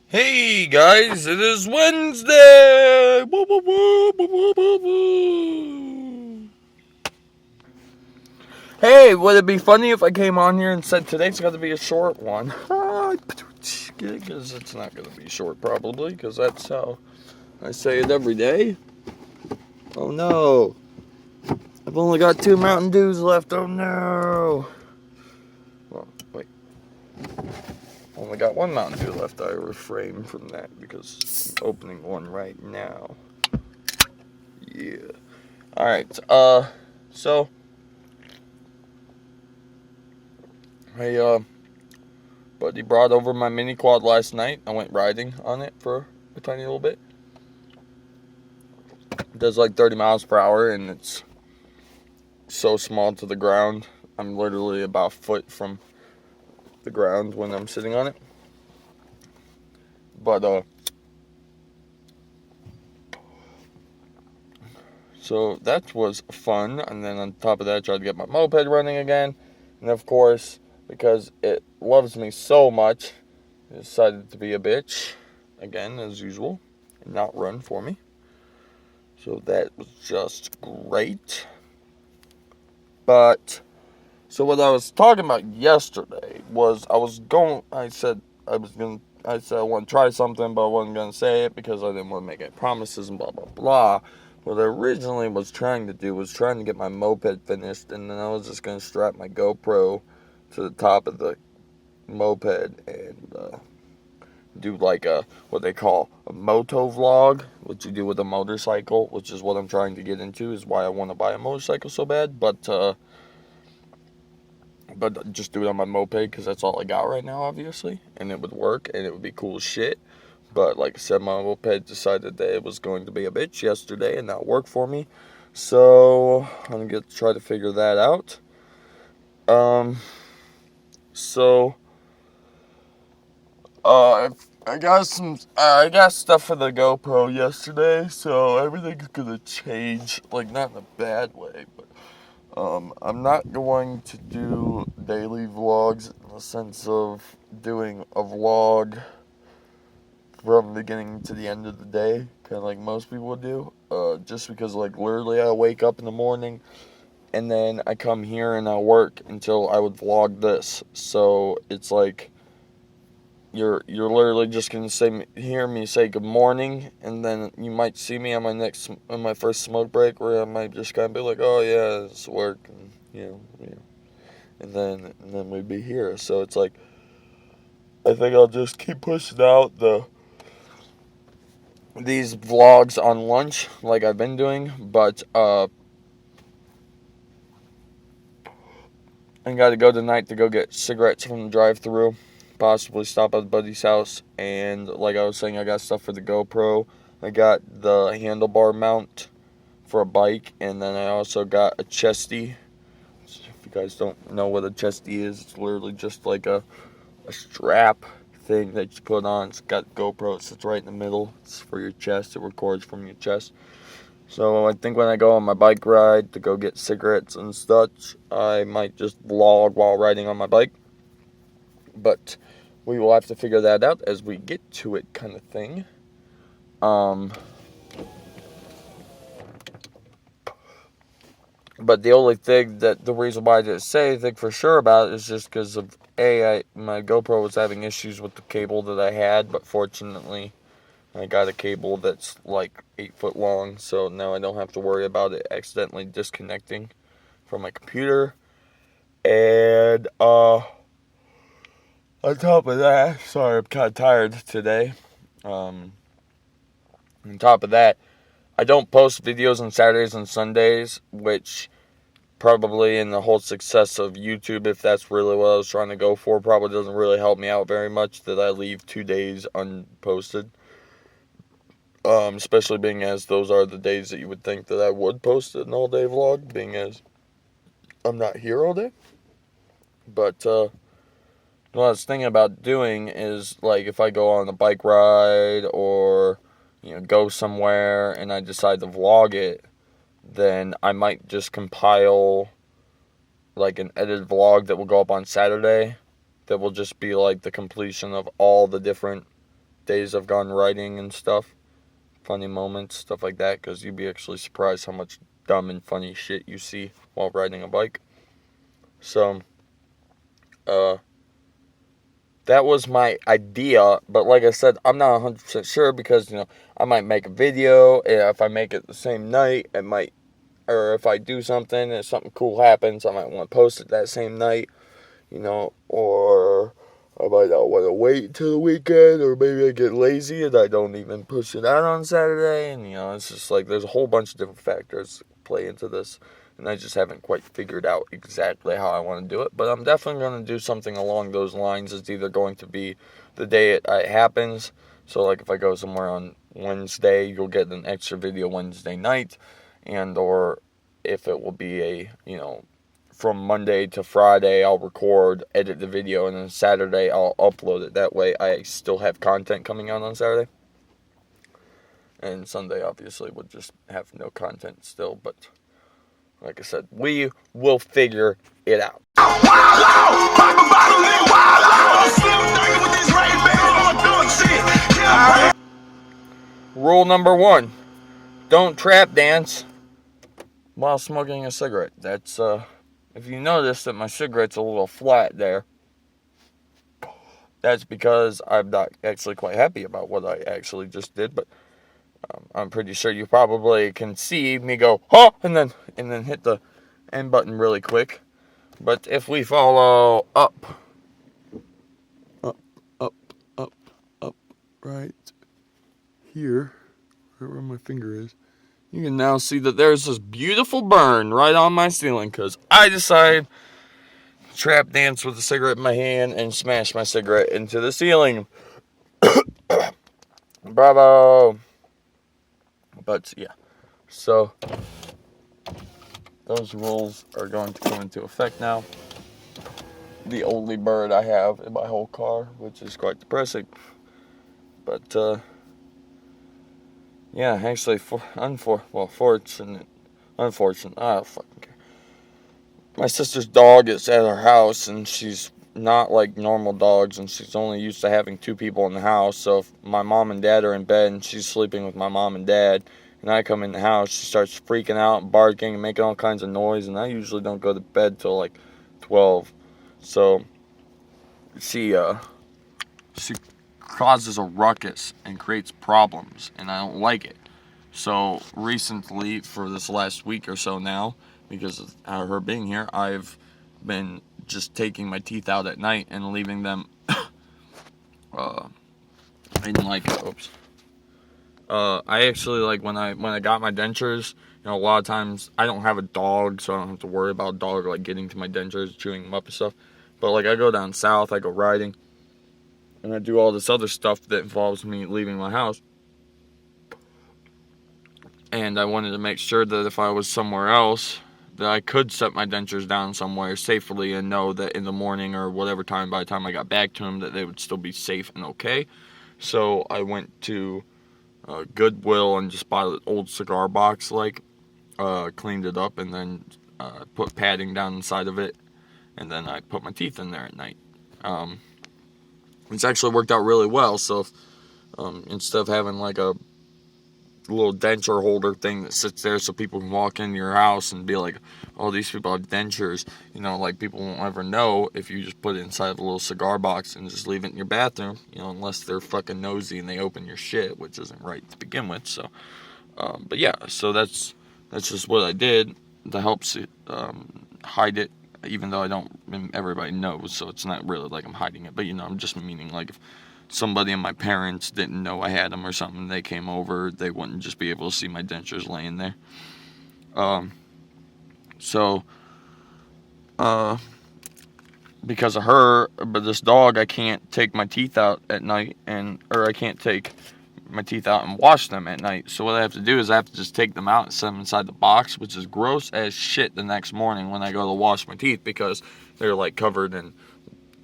Hey guys, it is Wednesday! Woo, woo, woo, woo, woo, woo, woo. Hey, would it be funny if I came on here and said today's got to be a short one? Because it's not going to be short, probably, because that's how I say it every day. Oh no, I've only got 2 Mountain Dews left. Oh no. Well, wait. Only got 1 Mountain Dew left. I refrain from that because I'm opening one right now. Yeah. Alright, so I buddy brought over my mini quad last night. I went riding on it for a tiny little bit. It does like 30 miles per hour and it's so small to the ground. I'm literally about a foot from the ground when I'm sitting on it. But so that was fun, and then on top of that I tried to get my moped running again. And of course, because it loves me so much, it decided to be a bitch again as usual and not run for me. So that was just great. But so what I was talking about yesterday was I said I want to try something, but I wasn't gonna say it because I didn't want to make any promises and blah blah blah. What I originally was trying to do was trying to get my moped finished, and then I was just gonna strap my GoPro to the top of the moped and do like a what they call a moto vlog, which you do with a motorcycle, which is what I'm trying to get into. Is why I want to buy a motorcycle so bad, but just do it on my moped because that's all I got right now, obviously, and it would work and it would be cool as shit. But like I said, my moped decided that it was going to be a bitch yesterday and not work for me, so I'm gonna try to figure that out. Um, so I got stuff for the GoPro yesterday, so everything's gonna change. Like not in a bad way, but I'm not going to do daily vlogs in the sense of doing a vlog from the beginning to the end of the day, kind of like most people do. Just because, like, literally, I wake up in the morning and then I come here and I work until I would vlog this. So it's like you're literally just gonna hear me say good morning, and then you might see me on my first smoke break where I might just kind of be like, oh yeah, it's work, and and then we'd be here. So it's like I think I'll just keep pushing out these vlogs on lunch like I've been doing, but I got to go tonight to go get cigarettes from the drive-thru, possibly stop at a buddy's house, and like I was saying, I got stuff for the GoPro. I got the handlebar mount for a bike, and then I also got a chesty. If you guys don't know what a chesty is, it's literally just like a strap thing that you put on. It's got GoPro, it sits right in the middle. It's for your chest, it records from your chest. So I think when I go on my bike ride to go get cigarettes and such, I might just vlog while riding on my bike. But we will have to figure that out as we get to it, kind of thing. But the only thing the reason why I didn't say anything for sure about it is just because of my GoPro was having issues with the cable that I had, but fortunately I got a cable that's like 8 foot long, so now I don't have to worry about it accidentally disconnecting from my computer. And on top of that, sorry, I'm kind of tired today. On top of that, I don't post videos on Saturdays and Sundays, which probably in the whole success of YouTube, if that's really what I was trying to go for, probably doesn't really help me out very much that I leave 2 days unposted. Especially being as those are the days that you would think that I would post an all-day vlog, being as I'm not here all day. But what I was thinking about doing is, like, if I go on a bike ride or, go somewhere and I decide to vlog it, then I might just compile, like, an edited vlog that will go up on Saturday that will just be, like, the completion of all the different days I've gone riding and stuff. Funny moments, stuff like that, because you'd be actually surprised how much dumb and funny shit you see while riding a bike. So, that was my idea, but like I said, I'm not 100% sure because, I might make a video, and if I make it the same night, it might, or if I do something and something cool happens, I might want to post it that same night, or I might not want to wait until the weekend, or maybe I get lazy and I don't even push it out on Saturday, and, it's just like there's a whole bunch of different factors that play into this, and I just haven't quite figured out exactly how I want to do it, but I'm definitely going to do something along those lines. It's either going to be the day it happens, so like if I go somewhere on Wednesday, you'll get an extra video Wednesday night, and or if it will be a, from Monday to Friday, I'll record, edit the video, and then Saturday I'll upload it. That way I still have content coming out on Saturday. And Sunday, obviously, would just have no content still, but like I said, we will figure it out. Rule number 1, don't trap dance while smoking a cigarette. That's, if you notice that my cigarette's a little flat there, that's because I'm not actually quite happy about what I actually just did, but I'm pretty sure you probably can see me go, huh, and then hit the end button really quick. But if we follow up, right here, right where my finger is, you can now see that there's this beautiful burn right on my ceiling because I decided to trap dance with a cigarette in my hand and smash my cigarette into the ceiling. Bravo! But yeah, so those rules are going to come into effect now. The only bird I have in my whole car, which is quite depressing. But yeah, actually, unfortunate, I don't fucking care. My sister's dog is at her house, and she's not like normal dogs, and she's only used to having 2 people in the house. So if my mom and dad are in bed, and she's sleeping with my mom and dad, and I come in the house, she starts freaking out, barking, and making all kinds of noise, and I usually don't go to bed till like 12. So she causes a ruckus and creates problems, and I don't like it. So recently, for this last week or so now, because of her being here, I've been just taking my teeth out at night and leaving them in like, I actually, like, when I got my dentures, a lot of times I don't have a dog, so I don't have to worry about a dog like getting to my dentures, chewing them up and stuff. But like, I go down south, I go riding, and I do all this other stuff that involves me leaving my house. And I wanted to make sure that if I was somewhere else, that I could set my dentures down somewhere safely and know that in the morning or whatever time, by the time I got back to them, that they would still be safe and okay. So I went to Goodwill and just bought an old cigar box, cleaned it up, and then put padding down inside of it, and then I put my teeth in there at night. It's actually worked out really well. So instead of having like a little denture holder thing that sits there so people can walk into your house and be like, oh, these people have dentures, like people won't ever know if you just put it inside of a little cigar box and just leave it in your bathroom, unless they're fucking nosy and they open your shit, which isn't right to begin with. So but yeah, so that's just what I did to help hide it, even though everybody knows, so it's not really like I'm hiding it, but I'm just meaning like if somebody and my parents didn't know I had them or something, they came over, they wouldn't just be able to see my dentures laying there. Because of her, but this dog, I can't take my teeth out at night, or I can't take my teeth out and wash them at night. So what I have to do is I have to just take them out and set them inside the box, which is gross as shit the next morning when I go to wash my teeth, because they're like covered in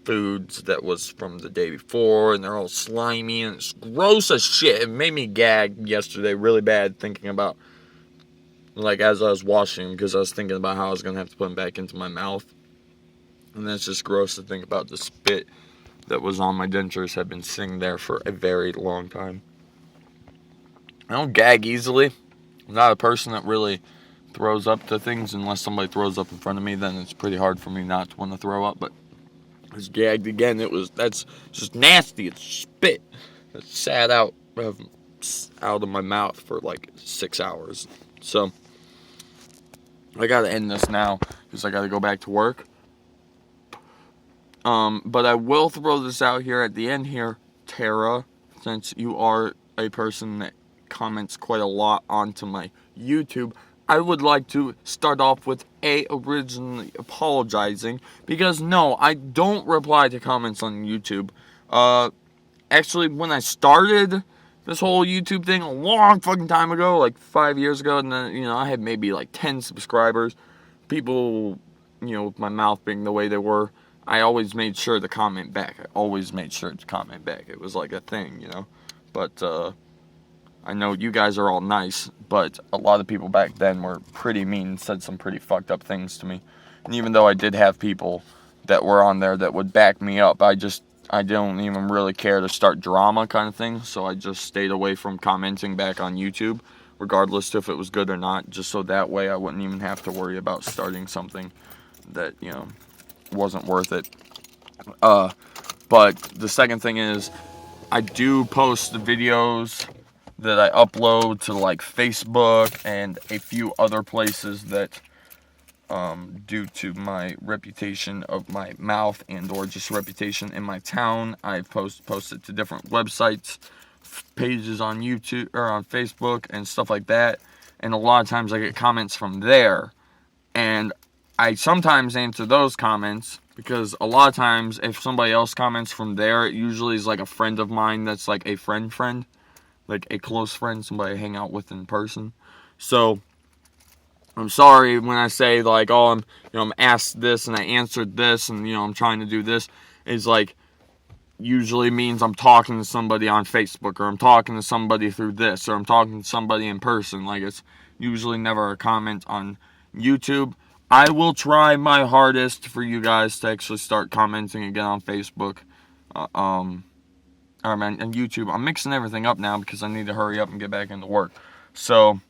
foods that was from the day before, and they're all slimy, and it's gross as shit. It made me gag yesterday really bad, thinking about, like, as I was washing them, because I was thinking about how I was going to have to put them back into my mouth, and then it's just gross to think about the spit that was on my dentures had been sitting there for a very long time. I don't gag easily. I'm not a person that really throws up to things unless somebody throws up in front of me. Then it's pretty hard for me not to want to throw up. But I was gagged again. That's just nasty. It's spit that sat out of my mouth for like 6 hours. So I gotta end this now because I gotta go back to work. But I will throw this out here at the end here, Tara, since you are a person that comments quite a lot onto my YouTube. I would like to start off with originally apologizing because no, I don't reply to comments on YouTube. Actually, when I started this whole YouTube thing a long fucking time ago, like 5 years ago, and then, I had maybe like 10 subscribers. People, with my mouth being the way they were, I always made sure to comment back. It was like a thing, But, I know you guys are all nice, but a lot of people back then were pretty mean and said some pretty fucked up things to me. And even though I did have people that were on there that would back me up, I don't even really care to start drama kind of thing, so I just stayed away from commenting back on YouTube, regardless if it was good or not, just so that way I wouldn't even have to worry about starting something that, wasn't worth it. But the second thing is, I do post the videos that I upload to like Facebook and a few other places that due to my reputation of my mouth and or just reputation in my town, I post it to different websites, pages on YouTube or on Facebook and stuff like that. And a lot of times I get comments from there, and I sometimes answer those comments because a lot of times if somebody else comments from there, it usually is like a friend of mine that's like a friend, like a close friend, somebody I hang out with in person. So I'm sorry when I say like, oh, I'm asked this and I answered this and I'm trying to do this. It's like usually means I'm talking to somebody on Facebook, or I'm talking to somebody through this, or I'm talking to somebody in person. Like, it's usually never a comment on YouTube. I will try my hardest for you guys to actually start commenting again on Facebook. On YouTube. I'm mixing everything up now because I need to hurry up and get back into work. So,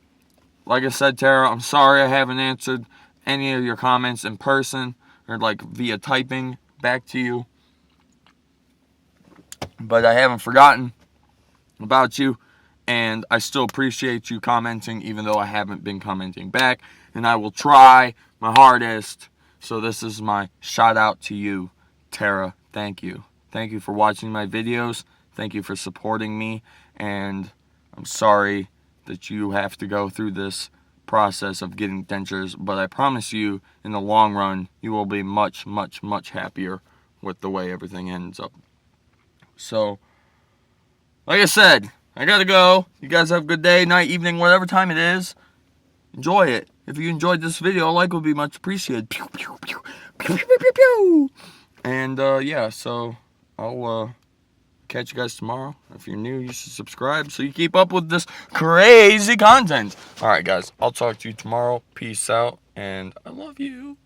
like I said, Tara, I'm sorry I haven't answered any of your comments in person or like via typing back to you. But I haven't forgotten about you, and I still appreciate you commenting even though I haven't been commenting back, and I will try my hardest. So this is my shout out to you, Tara. Thank you. Thank you for watching my videos. Thank you for supporting me, and I'm sorry that you have to go through this process of getting dentures, but I promise you, in the long run, you will be much, much, much happier with the way everything ends up. So, like I said, I gotta go. You guys have a good day, night, evening, whatever time it is. Enjoy it. If you enjoyed this video, a like would be much appreciated. Pew, pew, pew, pew, pew, pew, pew. And, yeah, so I'll, catch you guys tomorrow. If you're new, you should subscribe so you keep up with this crazy content. Alright, guys. I'll talk to you tomorrow. Peace out. And I love you.